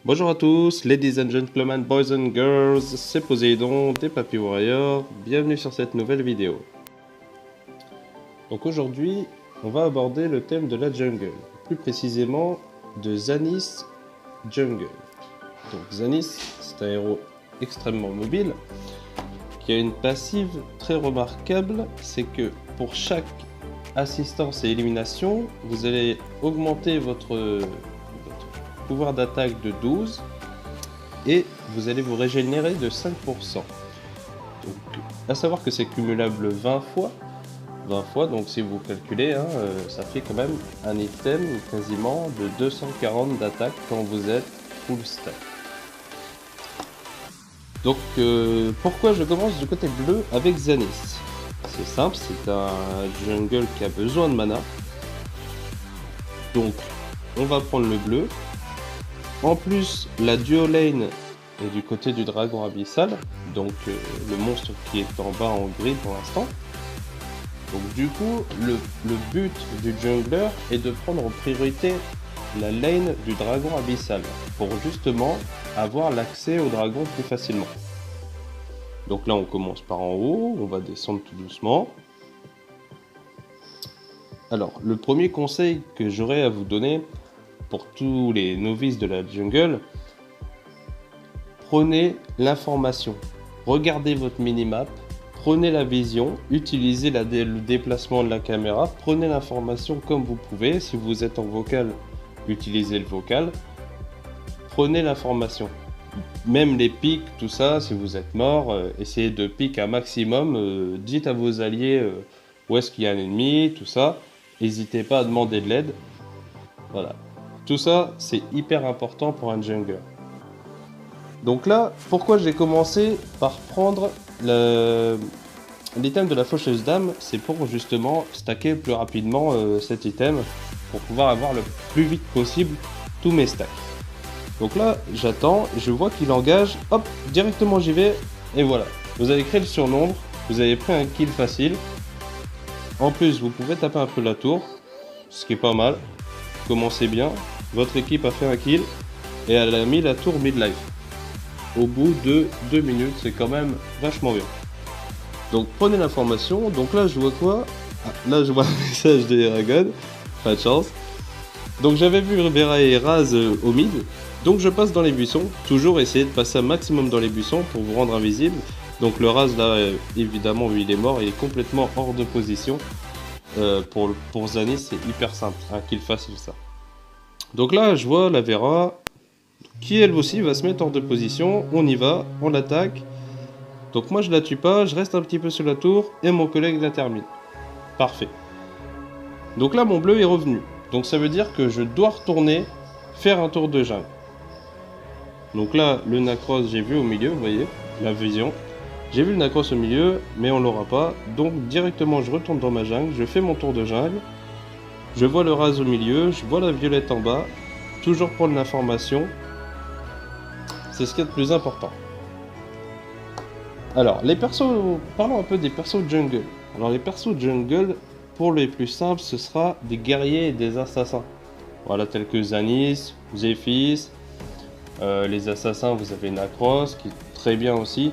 Bonjour à tous, ladies and gentlemen, boys and girls, c'est Poséidon des Papy Warriors, bienvenue sur cette nouvelle vidéo. Donc aujourd'hui, on va aborder le thème de la jungle, plus précisément de Zanis Jungle. Donc Zanis, c'est un héros extrêmement mobile, qui a une passive très remarquable, c'est que pour chaque assistance et élimination, vous allez augmenter votre pouvoir d'attaque de 12 et vous allez vous régénérer de 5%. Donc à savoir que c'est cumulable 20 fois, donc si vous calculez, ça fait quand même un item quasiment de 240 d'attaque quand vous êtes full stack. Donc pourquoi je commence du côté bleu avec Zanis? C'est simple, c'est un jungle qui a besoin de mana. Donc on va prendre le bleu. En plus, la duo lane est du côté du dragon abyssal, donc le monstre qui est en bas en gris pour l'instant. Donc du coup, le but du jungler est de prendre en priorité la lane du dragon abyssal, pour justement avoir l'accès au dragon plus facilement. Donc là on commence par en haut, on va descendre tout doucement. Alors, le premier conseil que j'aurais à vous donner, pour tous les novices de la jungle, prenez l'information, regardez votre minimap, prenez la vision, utilisez le déplacement de la caméra, prenez l'information comme vous pouvez. Si vous êtes en vocal, utilisez le vocal, prenez l'information. Même les pics, tout ça, si vous êtes mort, essayez de pique un maximum, dites à vos alliés où est-ce qu'il y a un ennemi, tout ça, n'hésitez pas à demander de l'aide. Voilà. Tout ça, c'est hyper important pour un jungler. Donc là, pourquoi j'ai commencé par prendre l'item de la faucheuse dame, c'est pour justement stacker plus rapidement cet item, pour pouvoir avoir le plus vite possible tous mes stacks. Donc là, j'attends, je vois qu'il engage, hop, directement j'y vais, et voilà. Vous avez créé le surnombre, vous avez pris un kill facile. En plus, vous pouvez taper un peu la tour, ce qui est pas mal. Commencez bien, votre équipe a fait un kill et elle a mis la tour midlife au bout de 2 minutes, c'est quand même vachement bien. Donc prenez l'information. Donc là je vois quoi? Là je vois un message de Eragon, pas de chance. Donc j'avais vu Vera et Raz au mid, donc je passe dans les buissons, toujours essayer de passer un maximum dans les buissons pour vous rendre invisible. Donc le Raz là, évidemment vu il est mort, il est complètement hors de position. Pour Zanis c'est hyper simple, un kill facile ça. Donc là je vois la Vera qui elle aussi va se mettre hors de position, on y va, on l'attaque. Donc moi je la tue pas, je reste un petit peu sur la tour et mon collègue la termine. Parfait. Donc là mon bleu est revenu, donc ça veut dire que je dois retourner faire un tour de jungle. Donc là le Nacros j'ai vu au milieu, vous voyez, la vision. J'ai vu le Nacros au milieu, mais on l'aura pas. Donc directement je retourne dans ma jungle, je fais mon tour de jungle. Je vois le Raz au milieu, je vois la violette en bas. Toujours prendre l'information. C'est ce qui est le plus important. Alors les persos, parlons un peu des persos jungle. Alors les persos jungle, pour les plus simples, ce sera des guerriers et des assassins. Voilà, tels que Zanis, Zéphis. Les assassins, vous avez Nacros, qui est très bien aussi.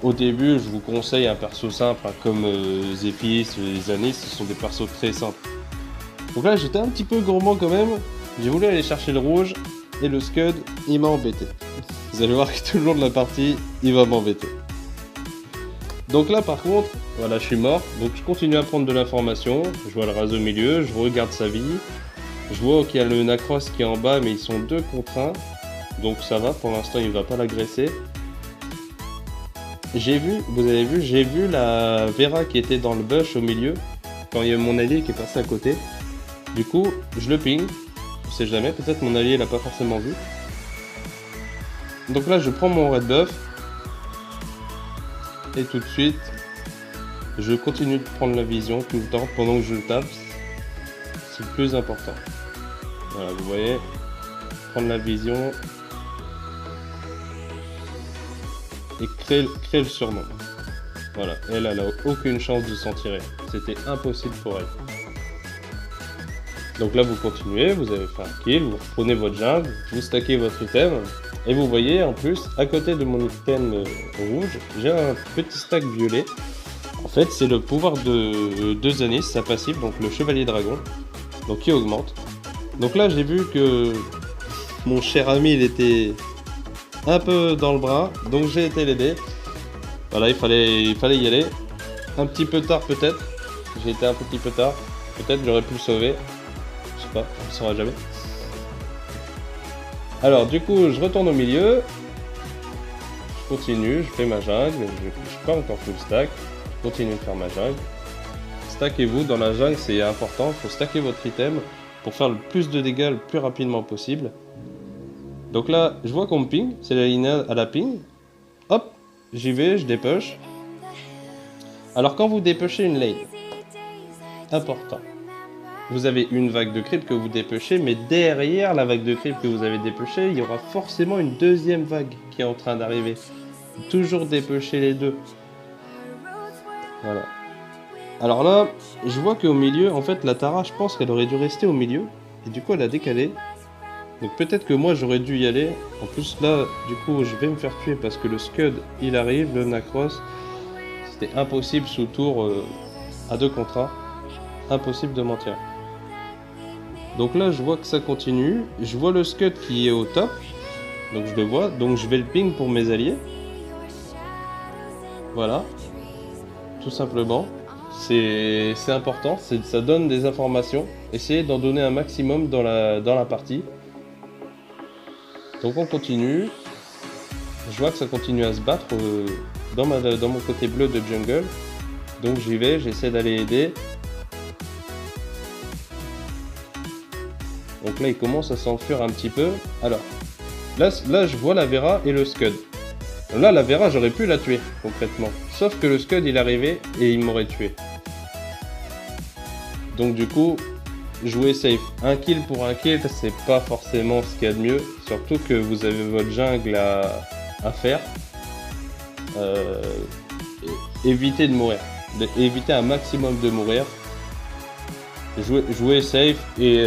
Au début, je vous conseille un perso simple, comme Zéphis, les Zanis, ce sont des persos très simples. Donc là, j'étais un petit peu gourmand quand même. J'ai voulu aller chercher le rouge, et le Scud, il m'a embêté. Vous allez voir que tout le long de la partie, il va m'embêter. Donc là, par contre, voilà, je suis mort. Donc je continue à prendre de l'information. Je vois le Raz au milieu, je regarde sa vie. Je vois qu'il y a le Nacros qui est en bas, mais ils sont 2 contre 1. Donc ça va, pour l'instant, il ne va pas l'agresser. J'ai vu, vous avez vu, j'ai vu la Vera qui était dans le bush au milieu, quand il y a mon allié qui est passé à côté. Du coup, je le ping, on sait jamais, peut-être mon allié l'a pas forcément vu. Donc là, je prends mon red buff, et tout de suite, je continue de prendre la vision tout le temps pendant que je le tape. C'est le plus important. Voilà, vous voyez, prendre la vision. Et créer le surnom. Voilà, elle a aucune chance de s'en tirer. C'était impossible pour elle. Donc là, vous continuez, vous avez fait un kill, vous reprenez votre jungle, vous stackez votre item, et vous voyez en plus, à côté de mon item rouge, j'ai un petit stack violet. En fait, c'est le pouvoir de Zanis, sa passive, donc le chevalier dragon, donc qui augmente. Donc là, j'ai vu que mon cher ami, il était un peu dans le bras, donc j'ai été l'aider. Voilà, il fallait y aller. Un petit peu tard peut-être, j'ai été un petit peu tard, peut-être j'aurais pu le sauver. Je sais pas, on ne saura jamais. Alors du coup, je retourne au milieu. Je continue, je fais ma jungle. Je suis pas encore full stack. Je continue de faire ma jungle. Stackez-vous dans la jungle, c'est important. Il faut stacker votre item pour faire le plus de dégâts le plus rapidement possible. Donc là, je vois qu'on me ping. C'est la ligne à la ping. Hop, j'y vais, je dépush. Alors quand vous dépushez une lane, important. Vous avez une vague de creep que vous dépushez, mais derrière la vague de creep que vous avez dépushez, il y aura forcément une deuxième vague qui est en train d'arriver. Toujours dépusher les deux. Voilà. Alors là, je vois qu'au milieu, en fait, la Tara, je pense qu'elle aurait dû rester au milieu. Et du coup, elle a décalé. Donc peut-être que moi, j'aurais dû y aller. En plus, là, du coup, je vais me faire tuer parce que le Scud, il arrive, le Nacros. C'était impossible sous tour à 2 contre 1. Impossible de mentir. Donc là, je vois que ça continue. Je vois le Scud qui est au top. Donc je le vois. Donc je vais le ping pour mes alliés. Voilà. Tout simplement. C'est important. Ça donne des informations. Essayez d'en donner un maximum dans la partie. Donc on continue. Je vois que ça continue à se battre dans mon côté bleu de jungle. Donc j'y vais. J'essaie d'aller aider. Donc là, il commence à s'enfuir un petit peu. Alors, là, je vois la Vera et le Scud. Là, la Vera, j'aurais pu la tuer, concrètement. Sauf que le Scud, il est arrivé et il m'aurait tué. Donc du coup, jouer safe. Un kill pour un kill, c'est pas forcément ce qu'il y a de mieux. Surtout que vous avez votre jungle à faire. Évitez de mourir. Évitez un maximum de mourir. Jouez safe et...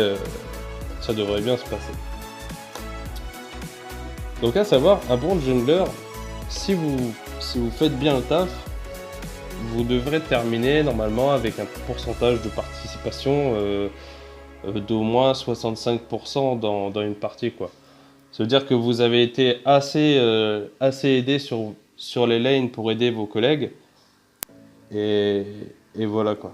ça devrait bien se passer. Donc à savoir, un bon jungler, si vous faites bien le taf, vous devrez terminer normalement avec un pourcentage de participation d'au moins 65% dans une partie, quoi. Ça veut dire que vous avez été assez aidé sur les lanes pour aider vos collègues. Et voilà, quoi.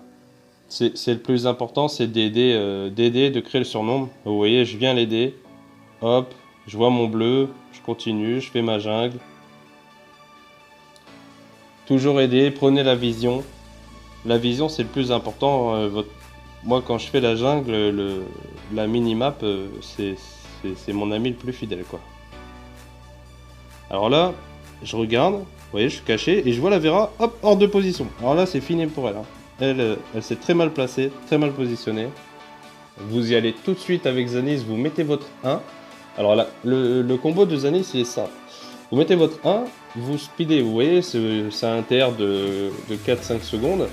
C'est le plus important, c'est d'aider, de créer le surnombre. Vous voyez, je viens l'aider. Hop, je vois mon bleu, je continue, je fais ma jungle. Toujours aider, prenez la vision. La vision, c'est le plus important. Moi, quand je fais la jungle, la minimap, c'est mon ami le plus fidèle, quoi. Alors là, je regarde, vous voyez, je suis caché, et je vois la Vera, hop, hors de position. Alors là, c'est fini pour elle, hein. Elle s'est très mal placée, très mal positionnée. Vous y allez tout de suite avec Zanis, vous mettez votre 1. Alors là, le combo de Zanis, il est simple. Vous mettez votre 1, vous speedez, vous voyez, c'est un TR de 4-5 secondes.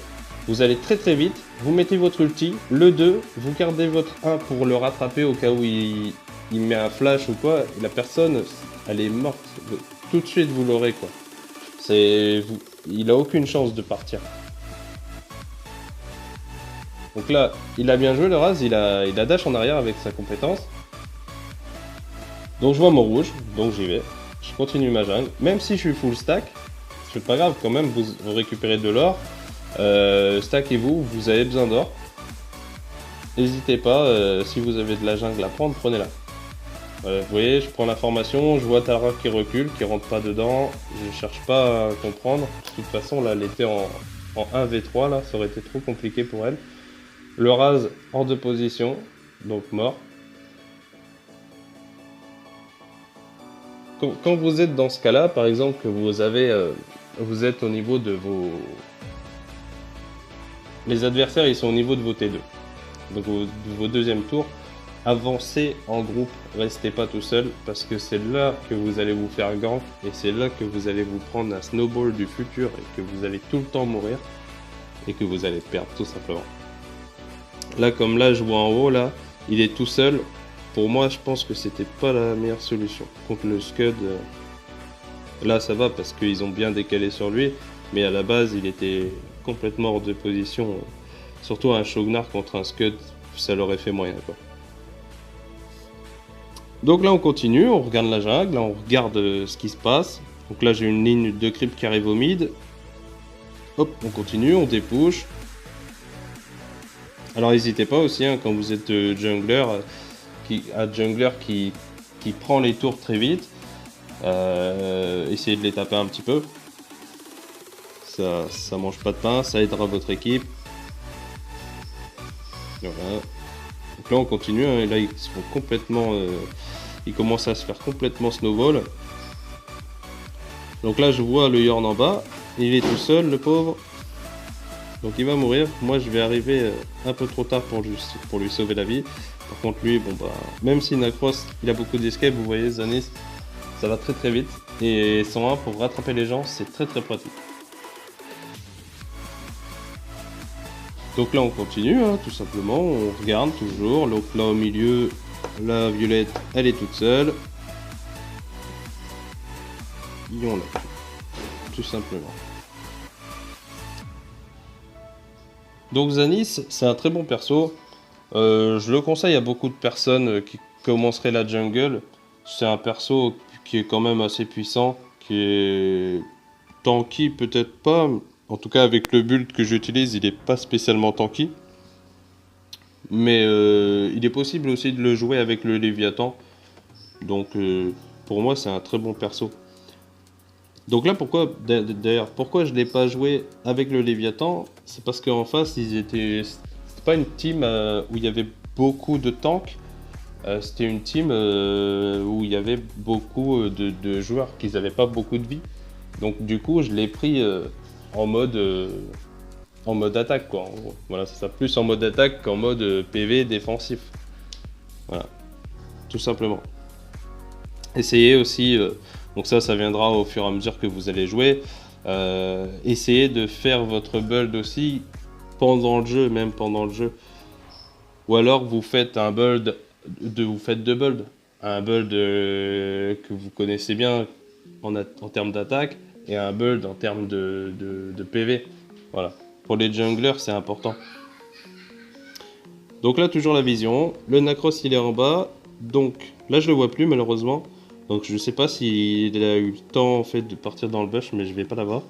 Vous allez très très vite, vous mettez votre ulti, le 2, vous gardez votre 1 pour le rattraper au cas où il met un flash ou quoi. La personne, elle est morte. Tout de suite, vous l'aurez, quoi. Il a aucune chance de partir. Donc là, il a bien joué le Raz, il a dash en arrière avec sa compétence. Donc je vois mon rouge, donc j'y vais. Je continue ma jungle, même si je suis full stack, c'est pas grave quand même, vous récupérez de l'or. Stackez-vous, vous avez besoin d'or. N'hésitez pas, si vous avez de la jungle à prendre, prenez-la. Vous voyez, je prends l'information, je vois Tara qui recule, qui rentre pas dedans. Je cherche pas à comprendre. De toute façon, là, elle était en 1v3, là, ça aurait été trop compliqué pour elle. Le Raz hors de position, donc mort. Quand vous êtes dans ce cas-là, par exemple, que vous êtes au niveau de vos... Les adversaires, ils sont au niveau de vos T2. Donc vos deuxièmes tours, avancez en groupe, restez pas tout seul, parce que c'est là que vous allez vous faire gank, et c'est là que vous allez vous prendre un snowball du futur, et que vous allez tout le temps mourir, et que vous allez perdre, tout simplement. Là, comme là, je vois en haut, là, il est tout seul. Pour moi, je pense que c'était pas la meilleure solution. Contre le Scud, là ça va parce qu'ils ont bien décalé sur lui, mais à la base il était complètement hors de position. Surtout un Shogunard contre un Scud, ça l'aurait fait moyen quoi. Donc là on continue, on regarde la jungle, là on regarde ce qui se passe. Donc là j'ai une ligne de creep qui arrive au mid. Hop, on continue, on dépush. Alors n'hésitez pas aussi hein, quand vous êtes jungler, qui prend les tours très vite. Essayez de les taper un petit peu. Ça mange pas de pain, ça aidera votre équipe. Voilà. Donc là on continue, hein, et là ils sont complètement... ils commencent à se faire complètement snowball. Donc là je vois le Yorn en bas, il est tout seul le pauvre. Donc il va mourir, moi je vais arriver un peu trop tard pour lui sauver la vie. Par contre lui, bon bah, même si Nacros il a beaucoup d'escape, vous voyez Zanis, ça va très très vite. Et 101 pour rattraper les gens, c'est très très pratique. Donc là on continue, hein, tout simplement, on regarde toujours. Donc là au milieu, la violette elle est toute seule. Et on l'a tout simplement. Donc Zanis, c'est un très bon perso. Je le conseille à beaucoup de personnes qui commenceraient la jungle. C'est un perso qui est quand même assez puissant, qui est tanky peut-être pas. En tout cas avec le build que j'utilise, il n'est pas spécialement tanky. Mais il est possible aussi de le jouer avec le Léviathan. Donc pour moi c'est un très bon perso. Donc là pourquoi je l'ai pas joué avec le Léviathan, c'est parce qu'en face c'était pas une team où il y avait beaucoup de tanks, c'était une team où il y avait beaucoup de joueurs qui n'avaient pas beaucoup de vie. Donc du coup je l'ai pris en mode attaque quoi. Voilà, c'est ça, plus en mode attaque qu'en mode PV défensif. Voilà, tout simplement. Essayez aussi, donc ça viendra au fur et à mesure que vous allez jouer. Essayez de faire votre build aussi pendant le jeu, même pendant le jeu. Ou alors vous faites un build, vous faites deux builds. Un build que vous connaissez bien en termes d'attaque et un build en termes de PV. Voilà. Pour les junglers, c'est important. Donc là, toujours la vision. Le Nacros, il est en bas. Donc là, je le vois plus malheureusement. Donc je sais pas s'il a eu le temps en fait de partir dans le bush, mais je vais pas l'avoir.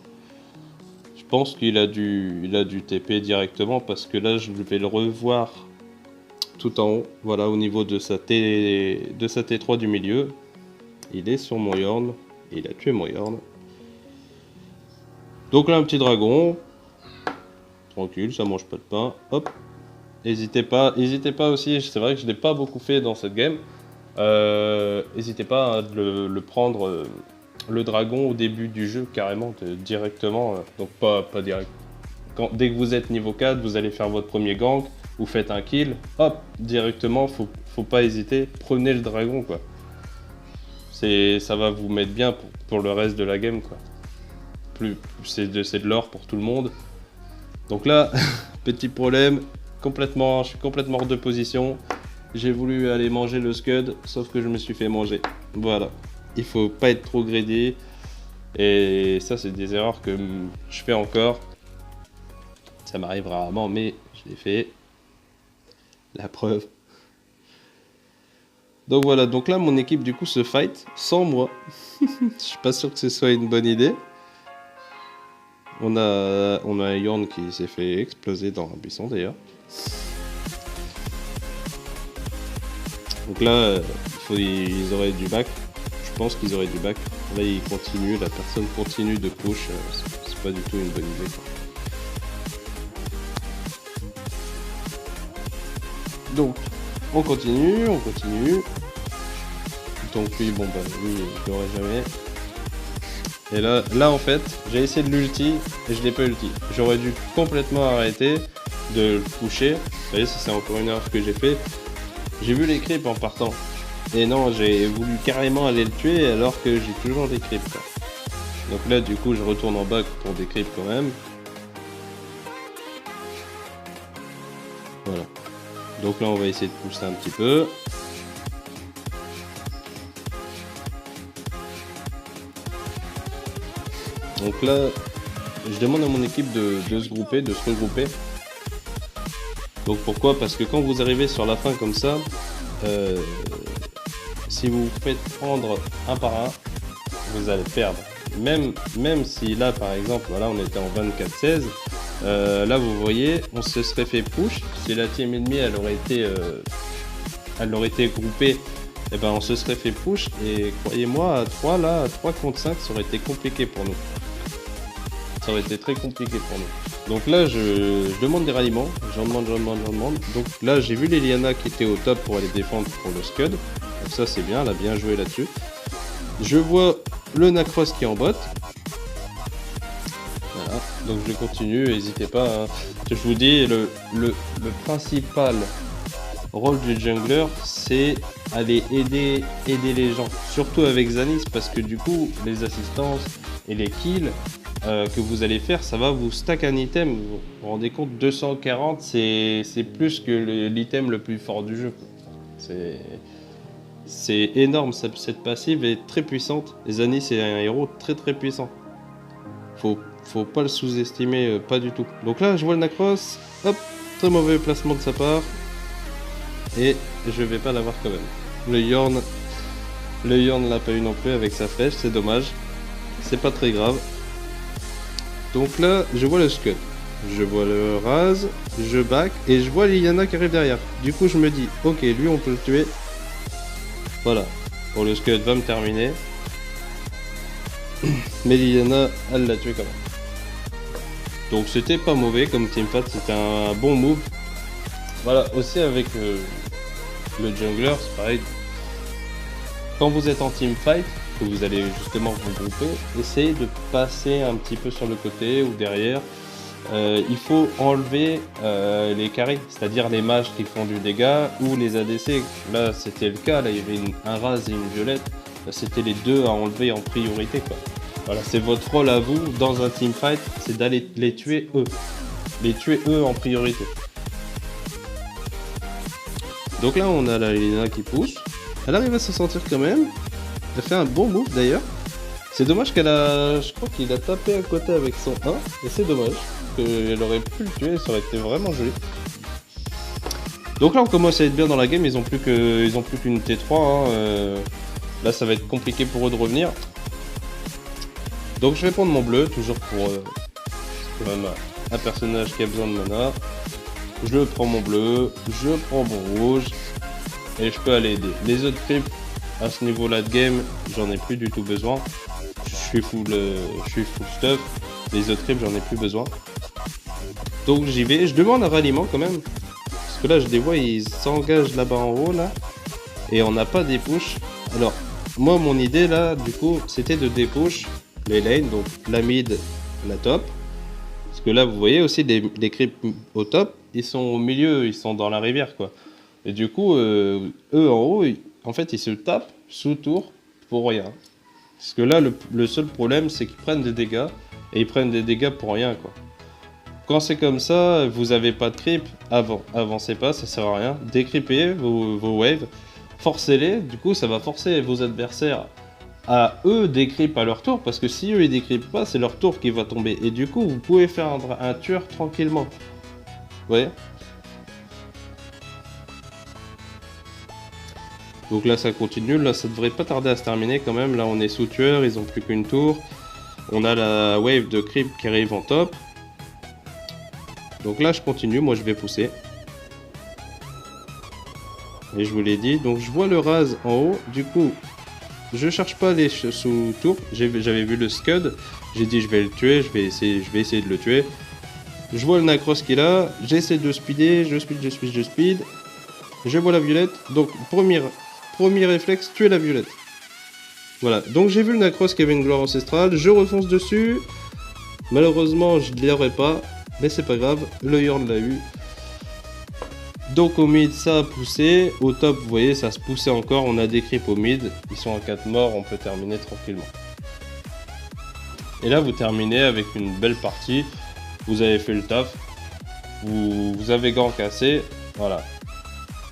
Je pense qu'il a dû TP directement parce que là, je vais le revoir tout en haut. Voilà, au niveau de sa T3 du milieu. Il est sur mon Yorn. Et il a tué mon Yorn. Donc là, un petit dragon. Tranquille, ça mange pas de pain. Hop. N'hésitez pas aussi, c'est vrai que je l'ai pas beaucoup fait dans cette game. N'hésitez pas à le prendre le dragon au début du jeu carrément directement. Donc pas direct. Dès que vous êtes niveau 4, vous allez faire votre premier gank, vous faites un kill, hop, directement, faut pas hésiter, prenez le dragon quoi. Ça va vous mettre bien pour le reste de la game quoi. C'est de l'or pour tout le monde. Donc là, petit problème, je suis complètement hors de position. J'ai voulu aller manger le Scud, sauf que je me suis fait manger. Voilà, il faut pas être trop greedy. Et ça, c'est des erreurs que je fais encore. Ça m'arrive rarement, mais je l'ai fait. La preuve. Donc voilà, donc là, mon équipe du coup se fight sans moi. Je suis pas sûr que ce soit une bonne idée. On a un Yorn qui s'est fait exploser dans un buisson d'ailleurs. Donc là, ils auraient du back. Je pense qu'ils auraient du back. Là, ils continuent, la personne continue de push. C'est pas du tout une bonne idée. Donc, on continue. Donc lui, bon bah lui, je l'aurais jamais. Et là en fait, j'ai essayé de l'ulti et je l'ai pas ulti. J'aurais dû complètement arrêter de le pusher. Vous voyez, ça c'est encore une erreur que j'ai fait. J'ai vu les creeps en partant. Et non, j'ai voulu carrément aller le tuer alors que j'ai toujours des creeps. Quoi. Donc là du coup je retourne en bas pour des creeps quand même. Voilà. Donc là on va essayer de pousser un petit peu. Donc là, je demande à mon équipe de se grouper, de se regrouper. Donc pourquoi? Parce que quand vous arrivez sur la fin comme ça, si vous vous faites prendre un par un, vous allez perdre. Même si là par exemple, voilà, on était en 24-16, là vous voyez, on se serait fait push. Si la team ennemie elle aurait été groupée, et ben on se serait fait push. Et croyez-moi, à 3 là, à 3 contre 5, ça aurait été compliqué pour nous. Ça aurait été très compliqué pour nous. Donc là, je demande des ralliements. J'en demande. Donc là, j'ai vu l'Eliana qui était au top pour aller défendre pour le Scud. Donc ça, c'est bien. Elle a bien joué là-dessus. Je vois le Nacros qui est en bot. Voilà. Donc je continue. N'hésitez pas. Hein. Je vous dis, le principal rôle du jungler, c'est aller aider les gens. Surtout avec Zanis, parce que du coup, les assistances et les kills que vous allez faire, ça va vous stack un item. Vous vous rendez compte, 240, c'est plus que l'item le plus fort du jeu. C'est énorme, cette passive est très puissante. Et Zanis est un héros très puissant. Faut pas le sous-estimer, pas du tout. Donc là, je vois le Nacros, hop, très mauvais placement de sa part. Et je vais pas l'avoir quand même. Le Yorn l'a pas eu non plus avec sa flèche, c'est dommage. C'est pas très grave. Donc là, je vois le Scud, je vois le Raz, je back et je vois Liliana qui arrive derrière. Du coup, je me dis, ok, lui on peut le tuer. Voilà, pour le Scud va me terminer. Mais Liliana, elle l'a tué quand même. Donc c'était pas mauvais comme teamfight, c'était un bon move. Voilà, aussi avec le jungler, c'est pareil. Quand vous êtes en teamfight, que vous allez justement vous grouper, essayez de passer un petit peu sur le côté ou derrière. Il faut enlever les carries, c'est-à-dire les mages qui font du dégât ou les ADC. Là c'était le cas, là il y avait un Raz et une Violette, c'était les deux à enlever en priorité quoi. Voilà, c'est votre rôle à vous dans un teamfight, c'est d'aller les tuer eux. Les tuer eux en priorité. Donc là on a la Lina qui pousse, elle arrive à se sentir quand même. Elle fait un bon move d'ailleurs. C'est dommage qu'elle a... Je crois qu'il a tapé à côté avec son 1. Et c'est dommage. qu'elle aurait pu le tuer. Ça aurait été vraiment joli. Donc là on commence à être bien dans la game. Ils ont plus qu'une T3. Hein. Là ça va être compliqué pour eux de revenir. Donc je vais prendre mon bleu. Toujours pour un personnage qui a besoin de mana. Je prends mon bleu. Je prends mon rouge. Et je peux aller aider. Les autres creeps. À ce niveau-là de game, j'en ai plus du tout besoin. Je suis full stuff. Les autres creeps, j'en ai plus besoin. Donc j'y vais. Je demande un ralliement quand même. Parce que là, je les vois, ils s'engagent là-bas en haut, là. Et on n'a pas des push. Alors, moi, mon idée, là, du coup, c'était de dépush les lanes. Donc, la mid, la top. Parce que là, vous voyez aussi, les creeps au top, ils sont au milieu, ils sont dans la rivière, quoi. Et du coup, eux, en haut, en fait, ils se tapent sous tour pour rien. Parce que là, le seul problème, c'est qu'ils prennent des dégâts. Et ils prennent des dégâts pour rien, quoi. Quand c'est comme ça, vous avez pas de creep, avancez pas, ça sert à rien. Décreepez vos waves, forcez-les. Du coup, ça va forcer vos adversaires à eux décreep à leur tour. Parce que si eux, ils décreepent pas, c'est leur tour qui va tomber. Et du coup, vous pouvez faire un tueur tranquillement. Vous voyez ? Donc là ça continue, là ça devrait pas tarder à se terminer quand même, là on est sous tueur, ils ont plus qu'une tour. On a la wave de creep qui arrive en top. Donc là je continue, moi je vais pousser. Et je vous l'ai dit, donc je vois le Raz en haut, du coup je cherche pas les sous tours, j'avais vu le Scud, j'ai dit je vais le tuer, je vais essayer de le tuer. Je vois le Nacros qui est là, j'essaie de speeder, je speed. Je vois la Violette, donc premier réflexe, tuer la Violette. Voilà, donc j'ai vu le Nacros qui avait une gloire ancestrale, je refonce dessus. Malheureusement, je ne l'aurais pas, mais c'est pas grave, le Yorn l'a eu. Donc au mid, ça a poussé. Au top, vous voyez, ça se poussait encore. On a des creeps au mid, ils sont à 4 morts, on peut terminer tranquillement. Et là, vous terminez avec une belle partie. Vous avez fait le taf, vous avez gank assez, voilà.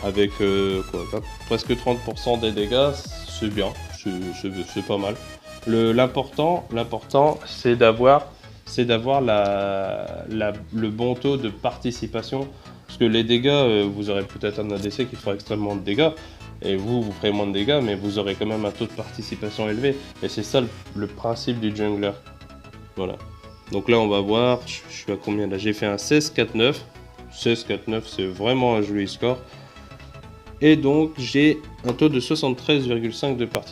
avec presque 30% des dégâts, c'est bien, c'est pas mal. L'important, c'est d'avoir le bon taux de participation. Parce que les dégâts, vous aurez peut-être un ADC qui fera extrêmement de dégâts, et vous ferez moins de dégâts, mais vous aurez quand même un taux de participation élevé. Et c'est ça le principe du jungler. Voilà. Donc là, on va voir, je suis à combien là? J'ai fait un 16-4-9. 16-4-9, c'est vraiment un joli score. Et donc, j'ai un taux de 73,5 de participation.